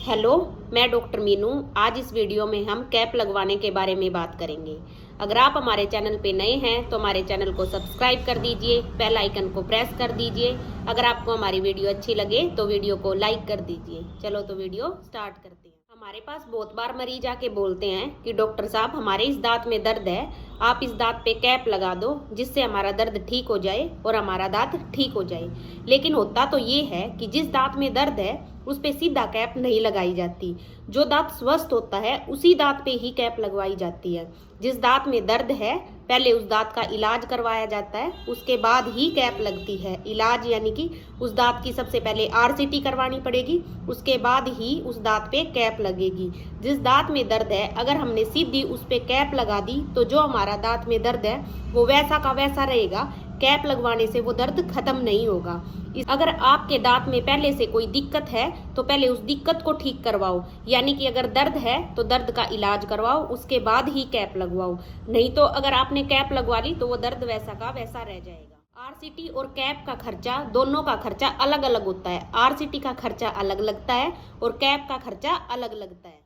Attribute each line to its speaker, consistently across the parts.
Speaker 1: Hello, मैं doctor Meenu. आज इस वीडियो में हम कैप लगवाने के बारे में बात करेंगे। अगर आप हमारे चैनल पे नए हैं तो हमारे चैनल को सब्सक्राइब कर दीजिए, बेल आइकन को प्रेस कर दीजिए। अगर आपको हमारी वीडियो अच्छी लगे तो वीडियो को लाइक कर दीजिए। चलो तो वीडियो स्टार्ट करते हैं। हमारे पास बहुत बार मरीज आके बोलते हैं कि डॉक्टर साहब हमारे इस दांत में दर्द है, आप इस दांत पे कैप लगा दो जिससे हमारा दर्द ठीक हो जाए और हमारा दांत ठीक हो जाए। लेकिन होता तो ये है कि जिस दांत में दर्द है उस पे सीधा कैप नहीं लगाई जाती। जो दांत स्वस्थ होता है उसी दांत पे ही कैप लगवाई जाती है। जिस दांत में दर्द है पहले उस दांत का इलाज करवाया जाता है, उसके बाद ही कैप लगती है। इलाज यानी कि उस दांत की सबसे पहले आरसीटी करवानी पड़ेगी, उसके बाद ही उस दांत पे कैप लगेगी। जिस दांत में दर्द है अगर हमने सीधी उस पे कैप लगा दी तो जो हमारा दांत में दर्द है वो वैसा का वैसा रहेगा। कैप लगवाने से वो दर्द खत्म नहीं होगा। अगर आपके दांत में पहले से कोई दिक्कत है तो पहले उस दिक्कत को ठीक करवाओ, यानी कि अगर दर्द है तो दर्द का इलाज करवाओ, उसके बाद ही कैप लगवाओ। नहीं तो अगर आपने कैप लगवा ली तो वो दर्द वैसा का वैसा रह जाएगा। आरसीटी और कैप का खर्चा, दोनों का खर्चा अलग अलग होता है। आरसीटी का खर्चा अलग लगता है और कैप का खर्चा अलग लगता है।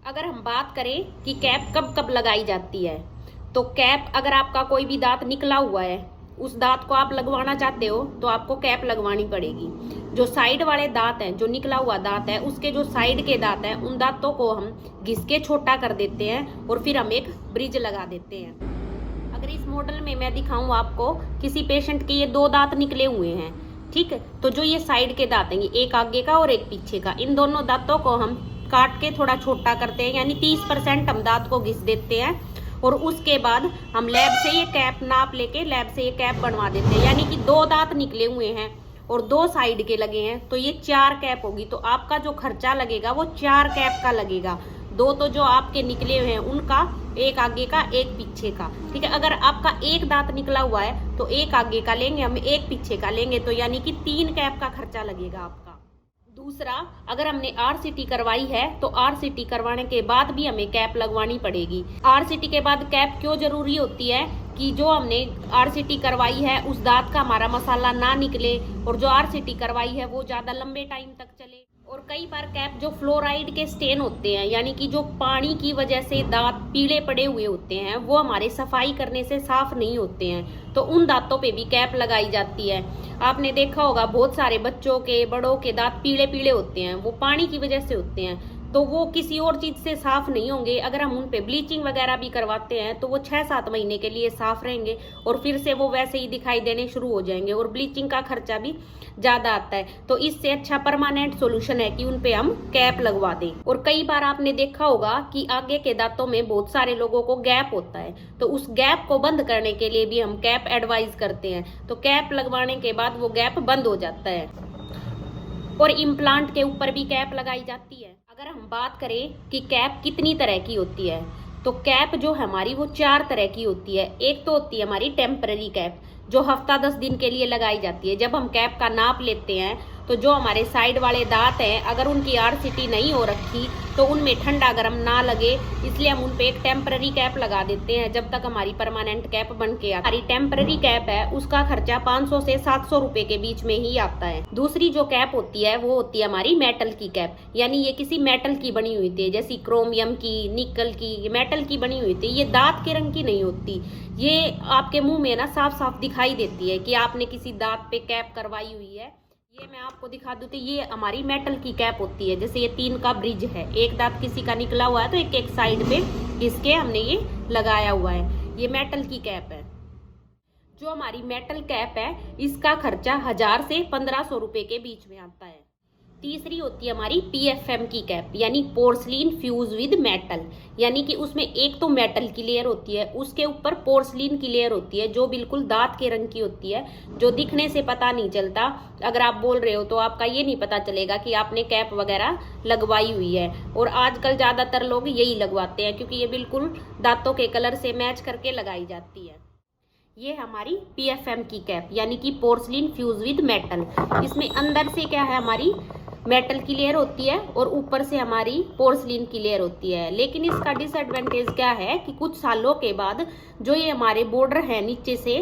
Speaker 1: अगर हम बात करें कि कैप कब कब लगाई जाती है, तो कैप अगर आपका कोई भी दांत निकला हुआ है, उस दांत को आप लगवाना चाहते हो तो आपको कैप लगवानी पड़ेगी। जो साइड वाले दांत हैं, जो निकला हुआ दांत है, उसके जो साइड के दांत हैं उन दांतों को हम घिस के छोटा कर देते हैं और फिर हम एक ब्रिज लगा देते हैं। अगर इस मॉडल में मैं दिखाऊं आपको, किसी पेशेंट के ये दो दांत निकले हुए हैं, ठीक है, तो जो ये साइड के दांत हैं, एक आगे का और एक पीछे का, इन दोनों दांतों को हम काट के थोड़ा छोटा करते हैं, यानी 30% हम दांत को घिस देते हैं और उसके बाद हम लैब से ये कैप नाप लेके लैब से ये कैप बनवा देते हैं। यानी कि दो दांत निकले हुए हैं और दो साइड के लगे हैं तो ये 4 कैप होगी। तो आपका जो खर्चा लगेगा वो 4 कैप का लगेगा। दो तो जो आपके निकले हुए हैं उनका, एक आगे का एक पीछे का, ठीक है। अगर आपका एक दांत निकला हुआ है तो एक आगे का लेंगे हम, एक पीछे का लेंगे, तो यानी कि 3 कैप का खर्चा लगेगा आपका। दूसरा, अगर हमने आरसीटी करवाई है तो आरसीटी करवाने के बाद भी हमें कैप लगवानी पड़ेगी। आरसीटी के बाद कैप क्यों जरूरी होती है कि जो हमने आरसीटी करवाई है उस दांत का हमारा मसाला ना निकले और जो आरसीटी करवाई है वो ज्यादा लंबे टाइम तक चले। और कई बार कैप जो फ्लोराइड के स्टेन होते हैं, यानी कि जो पानी की वजह से दांत पीले पड़े हुए होते हैं, वो हमारे सफाई करने से साफ नहीं होते हैं, तो उन दांतों पे भी कैप लगाई जाती है। आपने देखा होगा बहुत सारे बच्चों के, बड़ों के दांत पीले पीले होते हैं, वो पानी की वजह से होते हैं, तो वो किसी और चीज से साफ नहीं होंगे। अगर हम उन पे ब्लीचिंग वगैरह भी करवाते हैं तो वो 6-7 महीने के लिए साफ रहेंगे और फिर से वो वैसे ही दिखाई देने शुरू हो जाएंगे और ब्लीचिंग का खर्चा भी ज्यादा आता है। तो इससे अच्छा परमानेंट सोल्यूशन है कि उन पे हम कैप लगवा दें। और कई बार आपने देखा होगा कि आगे के दांतों में बहुत सारे लोगों को गैप होता है, तो उस गैप को बंद करने के लिए भी हम कैप एडवाइज करते हैं। तो कैप लगवाने के बाद वो गैप बंद हो जाता है। और इम्प्लांट के ऊपर भी कैप लगाई जाती है। अगर हम बात करें कि कैप कितनी तरह की होती है, तो कैप जो है हमारी वो 4 तरह की होती है। एक तो होती है हमारी टेम्पररी कैप, जो हफ्ता 10 दिन के लिए लगाई जाती है। जब हम कैप का नाप लेते हैं तो जो हमारे साइड वाले दांत हैं, अगर उनकी आरसीटी नहीं हो रखी तो उनमें ठंडा गर्म ना लगे, इसलिए हम उन पे एक टेम्पररी कैप लगा देते हैं जब तक हमारी परमानेंट कैप बन के आती है। हमारी टेम्पररी कैप है उसका खर्चा 500 से 700 रुपए के बीच में ही आता है। दूसरी जो कैप होती है वो होती है हमारी मेटल की कैप, यानी ये किसी मेटल की बनी हुई थी, जैसी क्रोमियम की, निकल की, मेटल की बनी हुई थी। ये दांत के रंग की नहीं होती, ये आपके मुंह में ना साफ साफ दिखाई देती है कि आपने किसी दांत पे कैप करवाई हुई है। ये मैं आपको दिखा दूं तो ये हमारी मेटल की कैप होती है। जैसे ये 3 का ब्रिज है, एक दांत किसी का निकला हुआ है तो एक एक साइड पे इसके हमने ये लगाया हुआ है, ये मेटल की कैप है। जो हमारी मेटल कैप है इसका खर्चा 1000 से 1500 रुपए के बीच में आता है। तीसरी होती है हमारी पीएफएम की कैप, यानी पोर्सलिन फ्यूज विद मेटल, यानी कि उसमें एक तो मेटल की लेयर होती है, उसके ऊपर पोर्सलिन की लेयर होती है जो बिल्कुल दांत के रंग की होती है, जो दिखने से पता नहीं चलता। अगर आप बोल रहे हो तो आपका ये नहीं पता चलेगा कि आपने कैप वगैरह लगवाई हुई है। और आजकल ज्यादातर लोग यही लगवाते हैं क्योंकि ये बिल्कुल दांतों के कलर से मैच करके लगाई जाती है। ये हमारी पीएफएम की कैप, यानी कि पोर्सलिन फ्यूज विद मेटल। इसमें अंदर से क्या है, हमारी मेटल की लेयर होती है और ऊपर से हमारी पोर्सलिन की लेयर होती है। लेकिन इसका डिसएडवांटेज क्या है कि कुछ सालों के बाद जो ये हमारे बॉर्डर है नीचे से,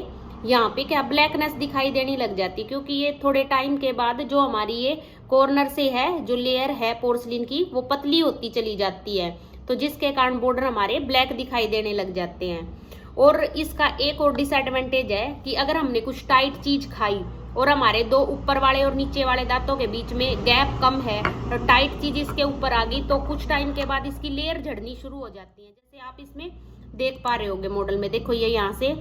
Speaker 1: यहाँ पे क्या ब्लैकनेस दिखाई देने लग जाती है, क्योंकि ये थोड़े टाइम के बाद जो हमारी ये कॉर्नर से है जो लेयर है पोर्सलिन की वो पतली होती चली जाती है, तो जिसके कारण बॉर्डर हमारे ब्लैक दिखाई देने लग जाते हैं। और इसका एक और डिसएडवांटेज है कि अगर हमने कुछ टाइट चीज खाई और हमारे दो ऊपर वाले और नीचे वाले दांतों के बीच में गैप कम है और टाइट चीज इसके ऊपर आ गई, तो कुछ टाइम के बाद इसकी लेयर झड़नी शुरू हो जाती है। जैसे आप इसमें देख पा रहे होंगे मॉडल में, देखो ये यहाँ से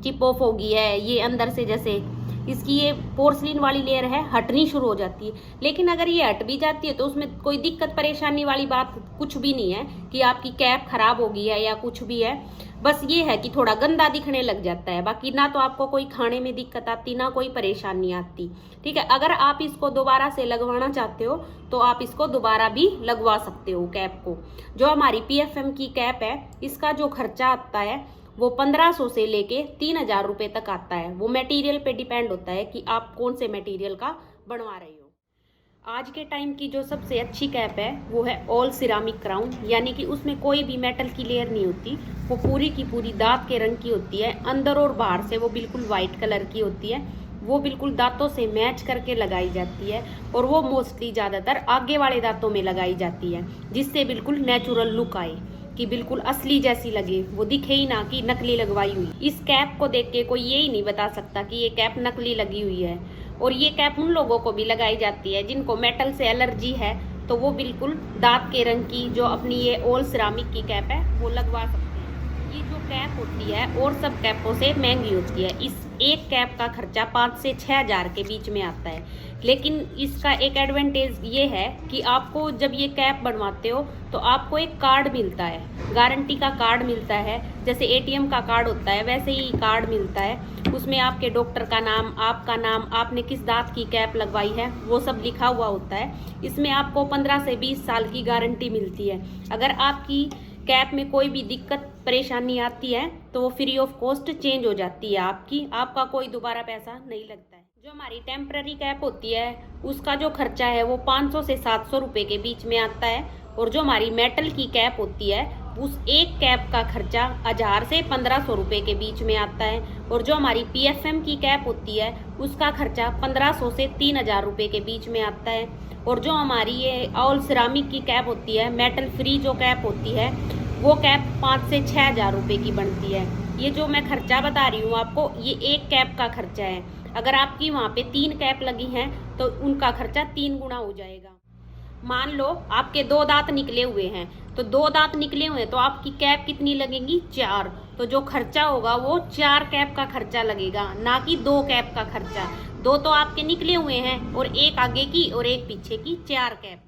Speaker 1: चिप ऑफ हो गई है, ये अंदर से जैसे इसकी ये पोर्सलिन वाली लेयर है हटनी शुरू हो जाती है। लेकिन अगर ये हट भी जाती है तो उसमें कोई दिक्कत परेशानी वाली बात कुछ भी नहीं है कि आपकी कैप खराब हो गई है या कुछ भी है। बस ये है कि थोड़ा गंदा दिखने लग जाता है, बाकी ना तो आपको कोई खाने में दिक्कत आती ना कोई परेशानी आती। ठीक है, अगर आप इसको दोबारा से लगवाना चाहते हो तो आप इसको दोबारा भी लगवा सकते हो कैप को। जो हमारी PFM की कैप है इसका जो खर्चा आता है वो 1500 से लेके 3000 रुपये तक आता है। वो मटेरियल पे डिपेंड होता है कि आप कौन से मटेरियल का बनवा रहे हो। आज के टाइम की जो सबसे अच्छी कैप है वो है ऑल सिरामिक क्राउन, यानी कि उसमें कोई भी मेटल की लेयर नहीं होती, वो पूरी की पूरी दांत के रंग की होती है। अंदर और बाहर से वो बिल्कुल वाइट कलर की होती है, वो बिल्कुल दांतों से मैच करके लगाई जाती है और वो मोस्टली ज़्यादातर आगे वाले दांतों में लगाई जाती है, जिससे बिल्कुल नेचुरल लुक आए, कि बिल्कुल असली जैसी लगे, वो दिखे ही ना कि नकली लगवाई हुई। इस कैप को देख के कोई ये ही नहीं बता सकता कि ये कैप नकली लगी हुई है। और ये कैप उन लोगों को भी लगाई जाती है जिनको मेटल से एलर्जी है, तो वो बिल्कुल दांत के रंग की जो अपनी ये ऑल सिरामिक की कैप है वो लगवा सकते हैं। ये जो कैप होती है और सब कैपों से महंगी होती है। इस एक कैप का खर्चा 5 से 6 हज़ार के बीच में आता है। लेकिन इसका एक एडवांटेज ये है कि आपको जब ये कैप बनवाते हो तो आपको एक कार्ड मिलता है, गारंटी का कार्ड मिलता है। जैसे ATM का कार्ड होता है वैसे ही कार्ड मिलता है। उसमें आपके डॉक्टर का नाम, आपका नाम, आपने किस दांत की कैप लगवाई है वो सब लिखा हुआ होता है। इसमें आपको 15 से 20 साल की गारंटी मिलती है। अगर आपकी कैप में कोई भी दिक्कत परेशानी आती है तो वो फ्री ऑफ कॉस्ट चेंज हो जाती है आपका कोई दोबारा पैसा नहीं लगता है। जो हमारी टेम्पररी कैप होती है उसका जो खर्चा है वो 500 से 700 रुपये के बीच में आता है। और जो हमारी मेटल की कैप होती है उस एक कैप का खर्चा 1000 से 1500 रुपये के बीच में आता है। और जो हमारी PFM की कैप होती है उसका खर्चा 1500 से 3000 रुपये के बीच में आता है। और जो हमारी ये ऑल सिरामिक की कैप होती है, मेटल फ्री जो कैप होती है, वो कैप 5 से 6 हज़ार रुपये की बनती है। ये जो मैं खर्चा बता रही हूँ आपको, ये एक कैप का खर्चा है। अगर आपकी वहाँ पे 3 कैप लगी हैं तो उनका खर्चा 3 गुना हो जाएगा। मान लो आपके 2 दांत निकले हुए हैं, तो 2 दांत निकले हुए हैं तो आपकी कैप कितनी लगेंगी? 4। तो जो खर्चा होगा वो 4 कैप का खर्चा लगेगा, ना कि 2 कैप का खर्चा। 2 तो आपके निकले हुए हैं और एक आगे की और एक पीछे की, 4 कैप।